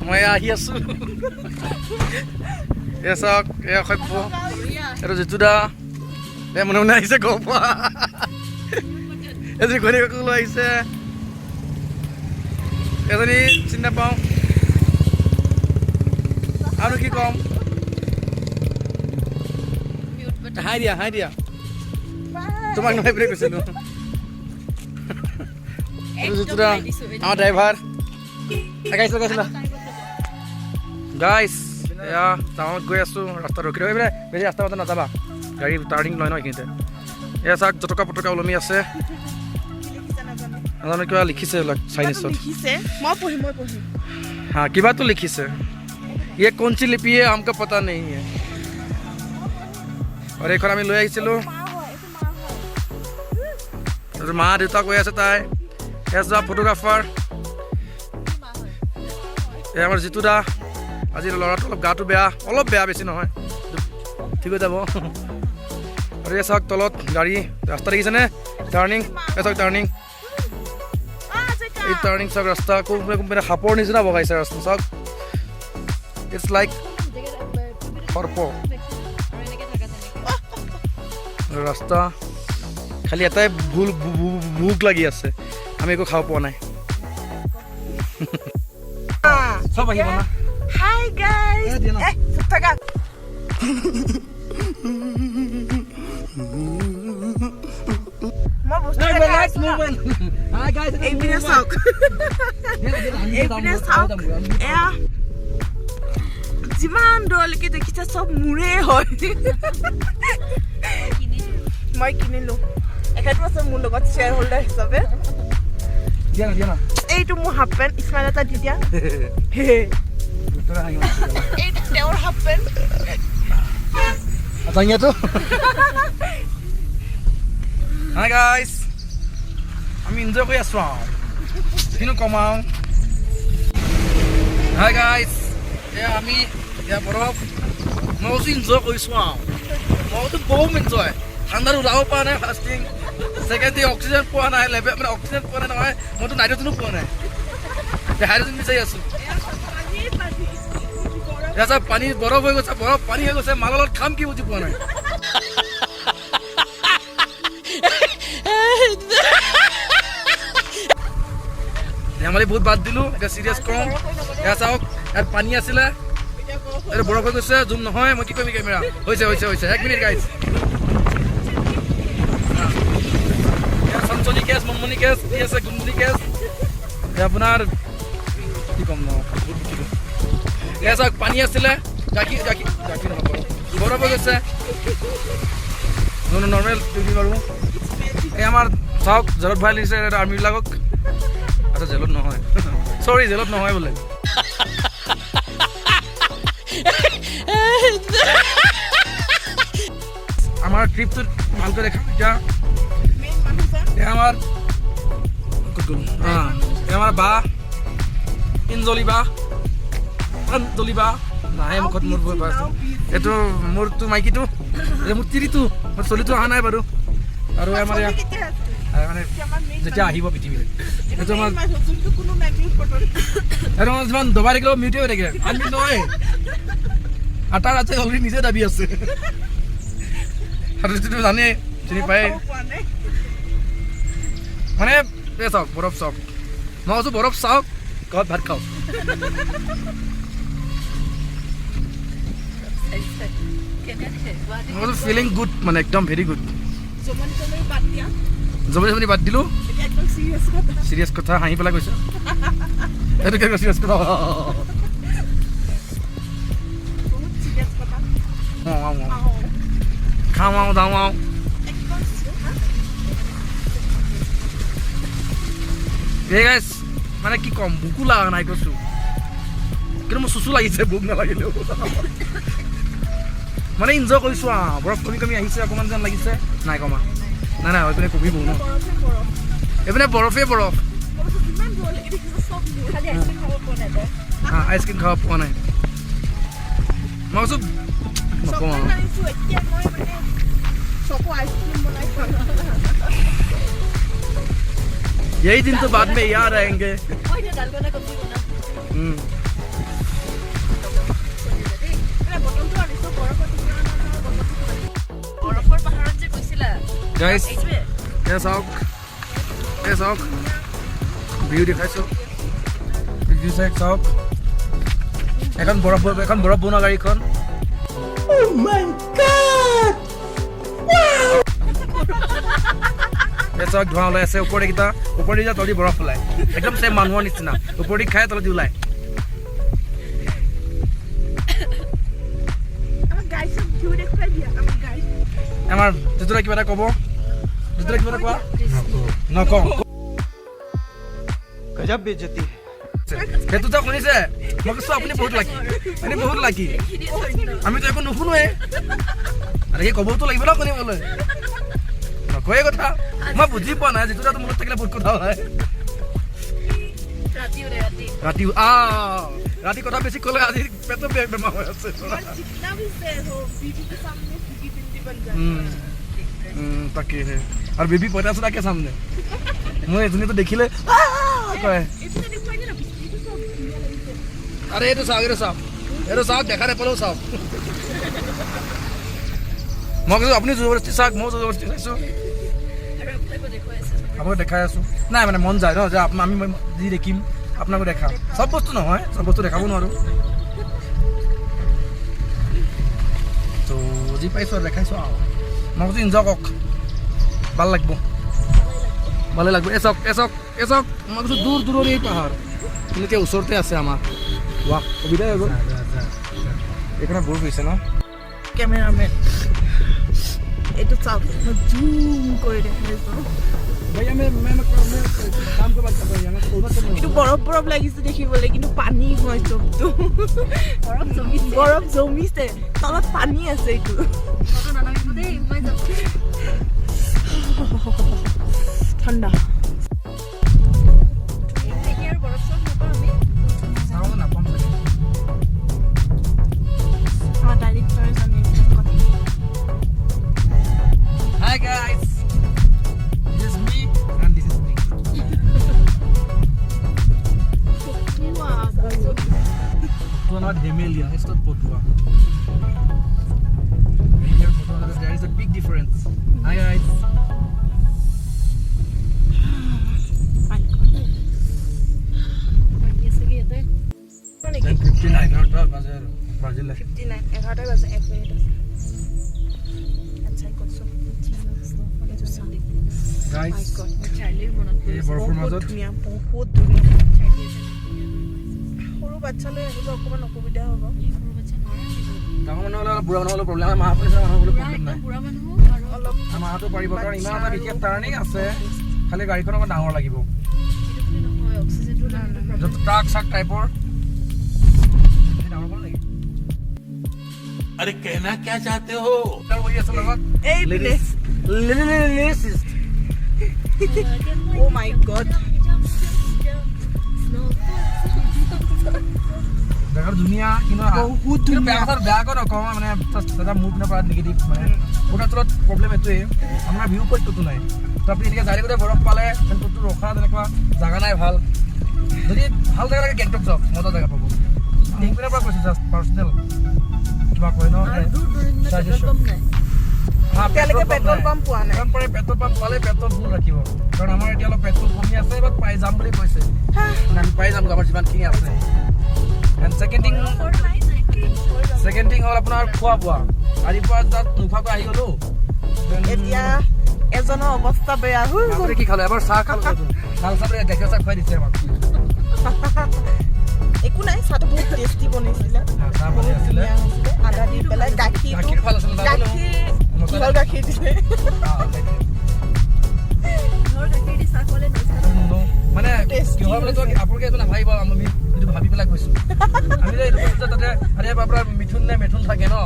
মই আহি আছো এ চাওক এয়া সভ্য এইটো জিতু দা এ মনে মনে আহিছে গম পোৱা এজনী ঘৈণীয়েকক লৈ আহিছে এজনী চিনি নাপাওঁ আৰু কি ক'ম হাই দিয়া তোমাক নহয় বুলি কৈছিলোঁ জিতু দা আমাৰ ড্ৰাইভাৰ লগাইছিলা গাইছ এয়া টাউনত গৈ আছোঁ ৰাস্তা ৰখি ৰখি পেলাই বেছি ৰাস্তা পাতে নাযাবা গাড়ী টাৰ্ণিং লয় ন এইখিনিতে এয়া চাওক জটকা পটকা ওলমি আছে নাজানো কিবা লিখিছে এইবিলাক চাইনিজত হা কিবাটো লিখিছে ये कौन सी लिपि है हमको पता नहीं है और এইখন আমি লৈ আহিছিলোঁ মা দেউতা কৈ আছে তাই এজ আ ফটোগ্ৰাফাৰ এই আমাৰ জিতু দা আজি ল'ৰাটো অলপ গাটো বেয়া অলপ বেয়া বেছি নহয় ঠিক হৈ যাব আৰু এই চাওক তলত গাড়ী ৰাস্তা দেখিছেনে টাৰ্ণিং এই চাওক টাৰ্ণিং এই টাৰ্ণিং চাওক ৰাস্তা কোনপিনে সাপৰ নিচিনা বগাইছে ৰাস্তা চাওক It's like সৰ্প ৰাস্তা খালি এটাই ভোক লাগি আছে আমি একো খাব পোৱা নাই চব আহিব না Hi guys. Taka. Mo bosta. Hi guys. Ei bine sauk. Yeah. যিমান দূৰলৈকে দেখিছে চব মোৰে হয় মই কিনিলো একেটো আছে মোৰ লগত শ্বেয়াৰ হোল্ডাৰ হিচাপে দিয়া এইটো মোৰ হাফ পেণ্ট ইছমাইল এটা দি দিয়া এইটো তেওঁৰ হাফ পেণ্ট আটাইটো হাই গাইছ আমি এনজয় কৰি আছোঁ কিনো কমাওঁ হাই গাইছ এয়া আমি এয়া বৰফ মই কৈছোঁ এনজয় কৰিছোঁ মইতো বহুত এনজয় ঠাণ্ডাত ওলাব পৰা নাই ফাৰ্ষ্টিং ছেকেণ্ড অক্সিজেন পোৱা নাই মানে অক্সিজেন পোৱা নাই নহয় মইতো নাইট্ৰজেনো পোৱা নাই হাইড্ৰজেন বিচাৰি আছোঁ এয়া চব পানী বৰফ হৈ গৈছে বৰফ পানী হৈ গৈছে মালৰ লগত খাম কি বুজি পোৱা নাই ধেমালি বহুত বাদ দিলোঁ এতিয়া চিৰিয়াছ কম এয়া চাওক ইয়াত পানী আছিলে এইটো বৰফ হৈ গৈছে জুম নহয় মই কি কৰিম কেমেৰা হৈছে 1 মিনিট গাইজ চঞ্চলি কেছ মমনি কেছ কি আছে গুণগুণি কেছ আপোনাৰ কি ক'ম ন এয়া চাওক পানী আছিলে গাখীৰ নহ'ব বৰফ হৈ গৈছে নৰ্মেল বাৰু এই আমাৰ চাওক জেলত ভৰাই লিখিছে আৰ্মিবিলাকক আচ্ছা জেলত নহয় চৰি জেলত নহয় বোলে আমাৰ ট্ৰিপটো ভালকৈ দেখা এতিয়া আমাৰ বা ইঞ্জলি বা নাহে মুখত মোৰ ভয় পাইছোঁ এইটো মোৰতো মাইকীটো মোৰ তিৰিটো মোৰ চলিটো অহা নাই বাৰু আৰু আমাৰ মানে যেতিয়া আহিব পৃথিৱীলৈ এইটো আমাৰ এইটো আমাৰ যিমান দবাই থাকিলেও মিউটে হৈ থাকে আনমিউট নহয় আটাৰ আছে অলৰেডি নিজে দাবী আছে আৰু যিটো জানে চিনি পায় মানে এই চাওক বৰফ চাওক মই কৈছোঁ বৰফ চাওক ঘৰত ভাত খাওক মই কৈছোঁ ফিলিং গুড মানে একদম ভেৰি গুড জমনি বাদ দিলোঁ চিৰিয়াছ কথা হাঁহি পেলাই কৈছে এইটো কেনেকুৱা চিৰিয়াছ কথা খাওঁ যাওঁ এই গাইছ মানে কি ক'ম ভোকো লগা নাই কৈছোঁ কিন্তু মোৰ চুচু লাগিছে ভোক নালাগিলেও মানে এনজয় কৰিছোঁ বৰফ কমি আহিছে অকণমান যেন লাগিছে নাই কমা নাই এইপিনে কমিব ন এইপিনে বৰফে বৰফ আইচক্ৰীম খাব পোৱা নাই মই কৈছোঁ নকওঁ यही दिन तो बाद में याद आएंगे গাইজ এয়া চাওক ভিউ দেখাইছোঁ ভিউ চাওক এখন বৰফ বনোৱা গাড়ীখন চাওক ধোঁৱা ওলাই আছে ওপৰতে তলি বৰফ ওলাই একদম চেম মানুহৰ নিচিনা ওপৰতে খাই তলদি ওলাই আমাৰ দুটা কিবা এটা ক'ব দুটা কিবা এটা কোৱা নকওঁ गजब बेइज्जती है সেইটোতো শুনিছে মই কৈছোঁ আপুনি বহুত লাকি আমিতো একো নুশুনোৱে আৰু সেই ক'বতো লাগিব ন শুনিবলৈ নকয়ে কথা মই বুজি পোৱা নাই যিটো মনত থাকিলে বহুত কথা হয় ৰাতি কথা বেছি ক'লে আজি পেটৰ বেমাৰ হৈ আছে তাকেহে আৰু বেবী পইতা চোতাকে চামনে মই এজনীতো দেখিলে কয় আৰে এইটো চাওক দেখা নাপালেও চাওক মই কৈছোঁ আপুনি জবৰদস্তি চাওক ময়ো জবৰদস্তি চাইছোঁ আপোনাক দেখাই আছোঁ নাই মানে মন যায় ন যে আমি যি দেখিম আপোনাকো দেখাম চব বস্তু নহয় চব বস্তু দেখাব নোৱাৰোঁ তো যি পাইছোঁ আৰু দেখাইছোঁ আৰু মই কৈছোঁ এনজয় কৰক ভাল লাগিব ভালে লাগিব এই চাওক মই কৈছোঁ দূৰৰ এই পাহাৰ কিন্তু এতিয়া ওচৰতে আছে আমাৰ वाह सुविधा है वो देखना बहुत पैसे ना कैमरामैन एटू चाव जूम করে দেখাইছো भैया मैं काम के बात कर रहा हूं यहां तो এটু বরফ লাগিছে দেখিবলৈ কিন্তু পানী হয় চবটো বরফ জমিছে তলত পানী আছে এটু ঠান্ডা Hi guys, this is me and this is me. It's not Himalaya, it's not Potua. Here, Potua, there is a big difference. Hi guys. Then 59, not Brazil. 59 11টা বাজে 1 মিনিট আছে আচ্ছা করছো Guys, চার্লির মনত এই বৰফৰ মাজত বহুত ধুনীয়া সৰু বাচ্চালৈ আহিব অকমান অসুবিধা হ'ব ডাঙৰ মানুহ হ'লে বুঢ়া মানুহ হ'লে প্ৰব্লেম হয় মাহঁতৰ নিচিনা মানুহ হ'লে প্ৰব্লেম নাই অলপ মাহঁতো পাৰিব কাৰণ ইমান এটা বিশেষ টাৰ্ণিং আছে খালি গাড়ীখন অকণ ডাঙৰ লাগিব য'ত ট্ৰাক চাক টাইপৰ ডাঙৰ নেকি अरे कहना क्या चाहते हो তাৰ বহি আছে লগত এই প্লেস লেডিজ ও মাই গড দেখাৰ ধুনীয়া কিন্তু বহুত ধুনীয়া বেয়া কথা নকওঁ মানে এটা মোৰ পিনৰ পৰা নিগেটিভ মানে অৰুণাচলত প্ৰব্লেম এইটোৱে আপোনাৰ ভিউ পইণ্টটো নাই তো আপুনি এনেকৈ যাই থাকোঁতে বৰফ পালে ক'তো ৰখা তেনেকুৱা জাগা নাই ভাল যদি ভাল জেগা লাগে গেংটক যাওক মজা জেগা পাব সেইপিনৰ পৰা কৈছোঁ জাষ্ট পাৰ্চনেল কিবা কয় ন এতিয়ালৈকে পেট্ৰল পাম্প পোৱা নাই পেট্ৰল পাম্প পালে পেট্ৰল ফুল ৰাখিব কাৰণ আমাৰ এতিয়া অলপ পেট্ৰল কমি আছে বাট পাই যাম বুলি কৈছে আমি পাই যাম আমাৰ যিমানখিনি আছে এণ্ড ছেকেণ্ড থিং হ'ল আপোনাৰ খোৱা বোৱা ৰাতিপুৱা তাত নোখোৱাকৈ আহি গ'লো এতিয়া এজনৰ অৱস্থা বেয়া আপুনি কি খালে এবাৰ চাহ খালো লাল চাহ গাখীৰ চাহ খুৱাই দিছে আমাক একো নাই চাহটো বহুত টেষ্টি বনাইছিলে চাহ বনাই আছিলে আদা দি পেলাই গাখীৰ ভাল আছিলে গাখীৰ দিলে মানে কি হয় বোলে আপোনালোকে এইটো নাভাবিব আমি এইটো ভাবি পেলাই কৈছোঁ আমি যে এইটো কৈছোঁ তাতে আৰে আপোনাৰ মিথুন নে মেথুন থাকে ন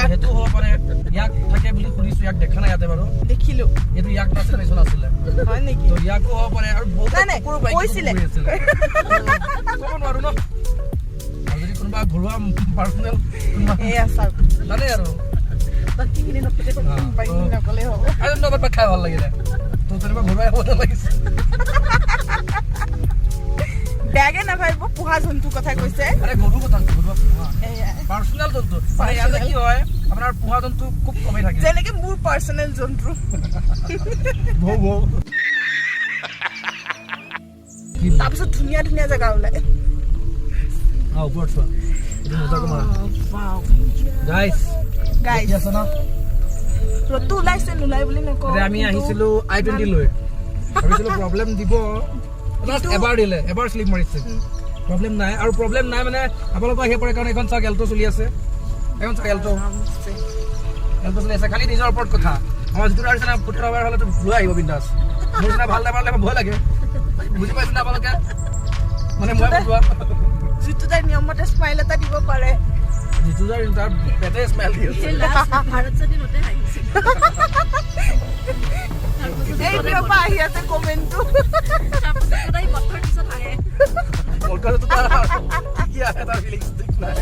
সেইটো হ'ব পাৰে ইয়াক থাকে বুলি শুনিছোঁ ইয়াক দেখা নাই ইয়াতে বাৰু দেখিলো এইটো ইয়াক নাছিলে মেথুন আছিলে হয় নেকি তো ইয়াকো হ'ব পাৰে আৰু বহুত কৈছিলে ক'ব নোৱাৰো ন আৰু যদি কোনোবা ঘৰুৱা পাৰ্চনেল কোনোবা জানে আৰু খাই ভাল লাগিলে তো তেনেকুৱা ঘৰুৱাই হ'ব লাগিছে বেয়াকে নাভাবিব পোহা জন্তু কথা কৈছে আৰে গৰু কথা গৰু পোহা এয়া পাৰ্চনেল জন্তু মানে ইয়াতে কি হয় আপোনাৰ পোহা জন্তু খুব কমেই থাকে যেনেকে মোৰ পাৰ্চনেল জন্তু বৌ বৌ তাৰপিছত ধুনীয়া ধুনীয়া জেগা ওলাই ওপৰত চোৱা এইটো মজাকৈ মাৰা গাইছ গাইজ আছে না ৰ'দটো ওলাইছে নোলাই বুলি নকওঁ আমি আহিছিলো I-20 লৈ ভাবিছিলো প্ৰব্লেম দিব এবাৰ দিলে এবাৰ স্লিপ মাৰিছে প্ৰব্লেম নাই আৰু প্ৰব্লেম নাই মানে আপোনালোক আহিব পাৰে কাৰণ এখন চাওক এল্টো চলি আছে এখন চাওক এল্টো চলি আছে খালি নিজৰ ওপৰত কথা আমাৰ যিটো আৰু পুত্ৰ এবাৰ হ'লে লৈ আহিব বিন্দাছ মোৰ নিচিনা ভাল নাপালে ভয় লাগে বুজি পাইছে না আপোনালোকে মানে মই বুজোৱা যিটো তাই নিয়মতে স্মাইল এটা দিব পাৰে যিটো তাৰ পেটে স্মেল দিয়ে এইটোৰ পৰা আহি আছে কমেণ্টটো কলকাতাতো তাৰ কি আছে তাৰ ফিলিংছ ঠিক নাই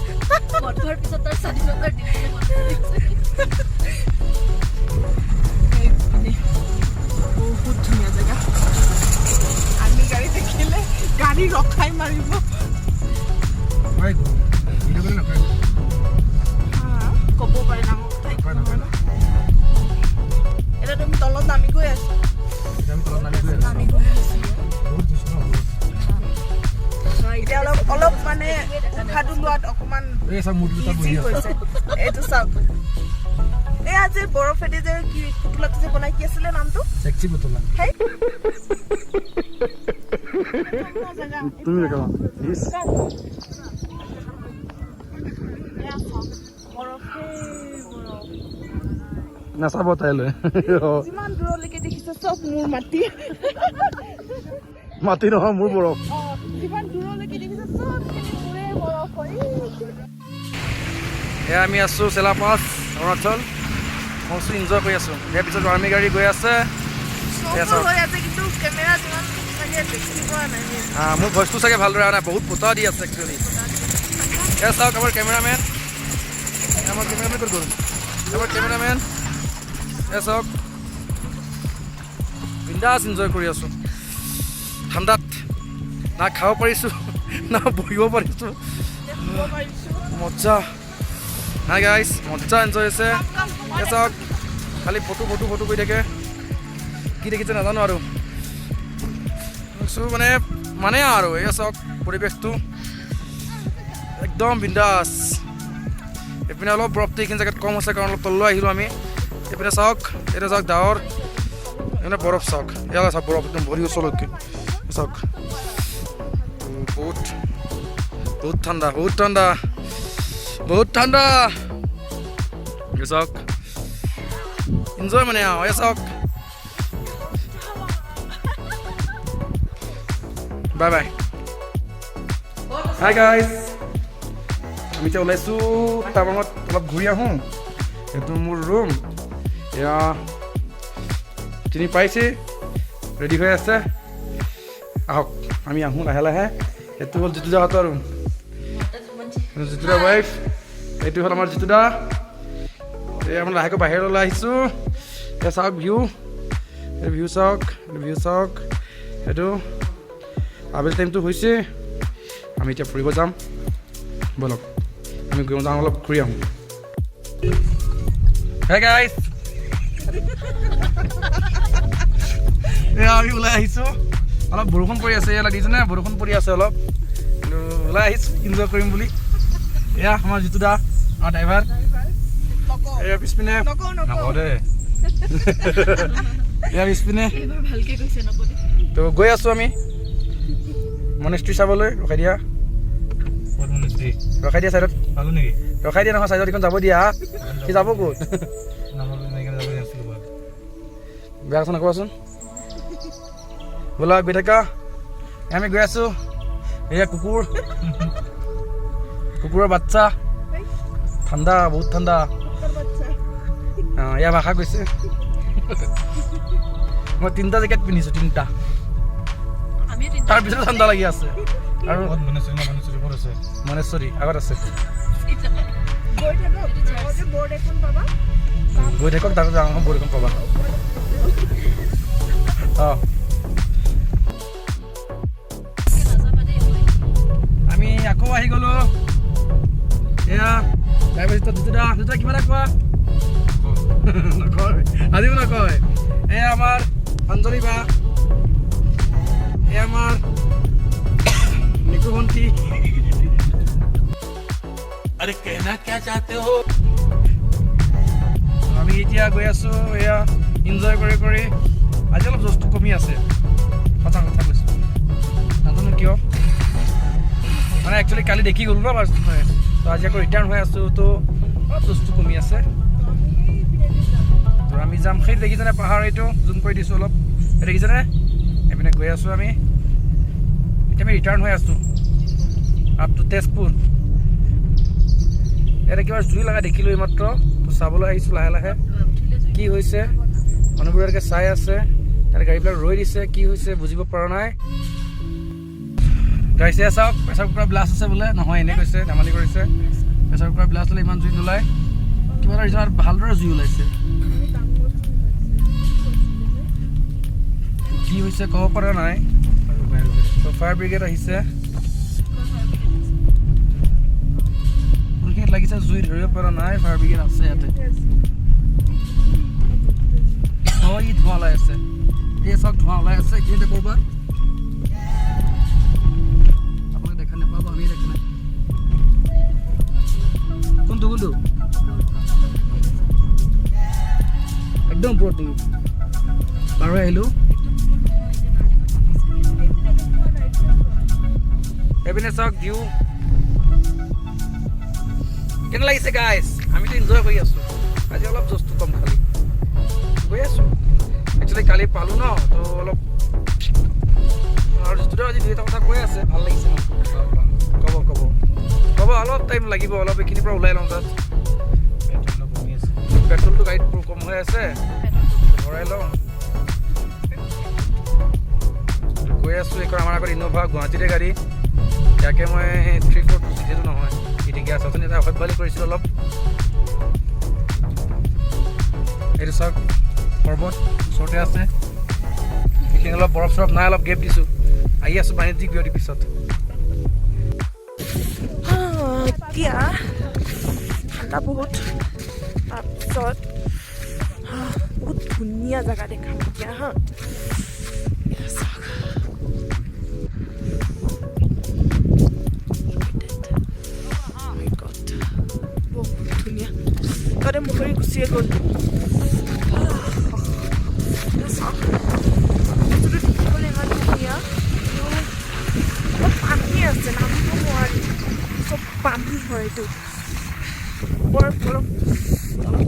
বহুত ধুনীয়া জেগা আমি গাড়ী দেখিলে গাড়ী ৰখাই মাৰিব ক'ব পাৰে নামক এতিয়া তুমি তলত নামি গৈ আছা এতিয়া অলপ মানে উশাহটো লোৱাত অকণমান ইজি হৈছে এইটো চাওক এই আজি বৰফেদি যে কি পুতলাটো যে বনাই কি আছিলে নামটো সেক্সি পুতলা হেই তুমি দেখাবা প্লিজ নাচাব তাইলৈ যিমান দূৰলৈকে দেখিছে চব মোৰ মাটি মাটি নহয় মোৰ বৰফ যিমান দূৰলৈকে দেখিছে চব মোৰে বৰফ হয় এয়া আমি আছোঁ চেলাপাছ অৰুণাচল মই ইনজয় কৰি আছোঁ ইয়াৰ পিছত আৰ্মি গাড়ী গৈ আছে কিন্তু কেমেৰা যিমান দেখি পোৱা নাই মোৰ ভইচটো চাগে ভালদৰে অহা নাই বহুত পোতা দি আছে একচুৱেলি এয়া চাওক আমাৰ কেমেৰামেন ক'ত গ'ল আমাৰ কেমেৰামেন এয়া চাওক বিন্দাছ ইনজয় কৰি আছোঁ ঠাণ্ডাত না খাব পাৰিছোঁ না বহিব পাৰিছোঁ মজা হাই গাইজ মজা এনজয় হৈছে এয়া চাওক খালি ফটো কৰি থাকে কি দেখিছে নাজানো আৰু মানে আৰু এয়া চাওক পৰিৱেশটো একদম বিন্দাছ এইপিনে অলপ বৰফটো এইখিনি জেগাত কম হৈছে কাৰণ অলপ তললৈ আহিলোঁ আমি এইপিনে চাওক এতিয়া চাওক ডাৱৰ এইপিনে বৰফ চাওক এয়া চাওক বৰফ একদম ভৰি ওচৰলৈকে চাওক বহুত ঠাণ্ডা চাওক এনজয় মানে আৰু এয়া চাওক বাই বাই হাই গাইজ আমি এতিয়া ওলাইছোঁ টাৱাঙত অলপ ঘূৰি আহোঁ এইটো মোৰ ৰুম এয়া চিনি পাইছে ৰেডি হৈ আছে আহক আমি আহোঁ লাহে লাহে এইটো হ'ল জিতুদাহঁতৰ ৰুম জিতুদা ৱাইফ এইটো হ'ল আমাৰ জিতুদা এই আমি লাহেকৈ বাহিৰলৈ ওলাই আহিছোঁ এয়া চাওক ভিউ চাওক এইটো আবেলি টাইমটো হৈছে আমি এতিয়া ফুৰিব যাম ব'লক আমি যাওঁ অলপ ঘূৰি আহোঁ হে গাইজ এয়া আমি ওলাই আহিছোঁ অলপ বৰষুণ পৰি আছে এয়া লাগিছেনে বৰষুণ পৰি আছে অলপ কিন্তু ওলাই আহিছোঁ ইনজয় কৰিম বুলি এয়া আমাৰ জিতুদা আমাৰ ড্ৰাইভাৰ এয়া পিছপিনে নকওঁ দে এয়া পিছপিনে তো গৈ আছোঁ আমি মনেষ্ট্ৰী চাবলৈ ৰখাই দিয়া চাইডত ৰখাই দিয়া নহয় চাইডত এইখন যাব দিয়া সি যাব ক'ত বেয়া কথা নকবাচোন বোলা বেটেকা আমি গৈ আছোঁ এয়া কুকুৰৰ বাচ্চা ঠাণ্ডা বহুত ঠাণ্ডা এয়া ভাষা কৈছে মই 3টা জেকেট পিন্ধিছোঁ 3টা তাৰ পিছতো ঠাণ্ডা লাগি আছে আৰু মনেশ্বৰী আগত আছে গৈ থাকক তাৰ ডাঙৰ বৰ্ড এখন পাবা আহি গ'লো এয়া তাৰপিছত দুটা কিবা এটা কোৱা নকয় আজিও নকয় এয়া আমাৰ অঞ্জলি বা এয়া আমাৰ নিকু ভণ্টি अरे कहना क्या चाहते हो আমি এতিয়া গৈ আছো এয়া এনজয় কৰি কৰি আজি অলপ জোচটো কমি আছে সঁচা কথা কৈছো নাজানো কিয় মানে একচুৱেলি কালি দেখি গ'লো ন তো আজি আকৌ ৰিটাৰ্ণ হৈ আছো তো অলপ জোচটো কমি আছে তো আমি যাম সেই দেখিছেনে পাহাৰ এইটো জুম কৰি দিছোঁ অলপ দেখিছেনে এইপিনে গৈ আছোঁ আমি এতিয়া আমি ৰিটাৰ্ণ হৈ আছোঁ আপ টু তেজপুৰ ইয়াতে কিবা জুই লগা দেখিলোঁ এইমাত্ৰ তো চাবলৈ আহিছোঁ লাহে লাহে কি হৈছে মানুহবোৰ ইয়াতে চাই আছে ইয়াতে গাড়ীবিলাক ৰৈ দিছে কি হৈছে বুজিব পৰা নাই গাড়ী চাই চাওক প্ৰেছাৰ কুকাৰ ব্লাষ্ট আছে বোলে নহয় এনেই কৈছে ধেমালি কৰিছে প্ৰেছাৰ কুকাৰ ব্লাষ্ট হ'লে ইমান জুই নোলায় কিবা এটা ৰিজনত ভালদৰে জুই ওলাইছে কি হৈছে ক'ব পৰা নাই তো ফায়াৰ ব্ৰিগেড আহিছে লাগিছে জুই ধৰিব পৰা নাই ফায়াৰ ব্ৰিগেড আছে ইয়াতে ই ধোঁৱা ওলাই আছে এই চব ধোঁৱা ওলাই আছে এইখিনিতে ক'ৰবাত আপোনালোকে দেখা নাপাব আমি দেখা নাই কোনটো একদম ওপৰত তুমি পাৰ হৈ আহিলোঁ এইপিনে চাওক ভিউ কেনে লাগিছে গাইজ আমিতো এনজয় কৰি আছোঁ আজি অলপ জোচটো কম খালি গৈ আছোঁ একচুৱেলি কালি পালোঁ ন তো অলপ আৰু জোচটোতে আজি দুই এটা কথা কৈ আছে ভাল লাগিছে ন ক'ব অলপ টাইম লাগিব অলপ এইখিনিৰ পৰা ওলাই লওঁ তাত পেট্ৰলটো গাড়ীত কম হৈ আছে ভৰাই লওঁ গৈ আছোঁ এইখন আমাৰ আগত ইন'ভা গুৱাহাটীতে গাড়ী ইয়াকে মই 342 যিহেতু নহয় এতিয়া গেছ আছে এটা অসভ্যালি কৰিছিলোঁ অলপ এইটো চাওক পৰ্বত ওচৰতে আছে এইখিনি অলপ বৰফ চৰফ নাই অলপ গেপ দিছোঁ আহি আছোঁ পানীত দি বিয়তিৰ পিছত এতিয়া ঠাণ্ডা বহুত তাৰপিছত বহুত ধুনীয়া জেগা দেখাম এতিয়া হা তাতে মুখৰি গুচিয়ে গ'ল দেখিবলৈ ইমান ধুনীয়া পানী আছে নামিব নোৱাৰি চব পানী হয় এইটো বৰফ অলপ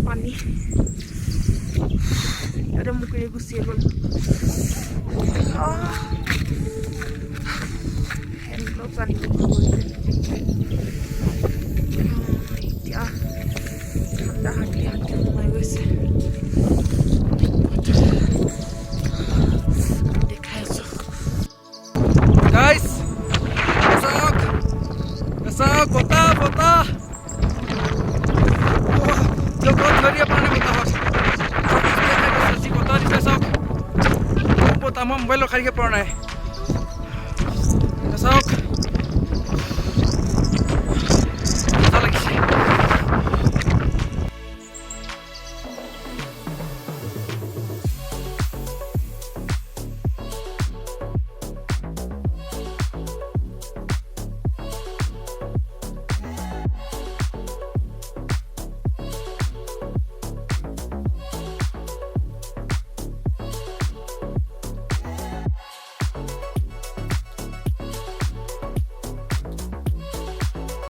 পানী তাতে মুখৰি গুচিয়ে গ'ল হেণ্ড গ্লভছ আনিব এতিয়া ঠাণ্ডা হাতলি সোমাই গৈছে দেখাই আছো গাইজ চাওক বতাহ ধৰি আপোনাৰ বতাহত বতাহ দিছে চাওক বতাহ মই মোবাইল ৰখাই দিব পৰা নাই চাওক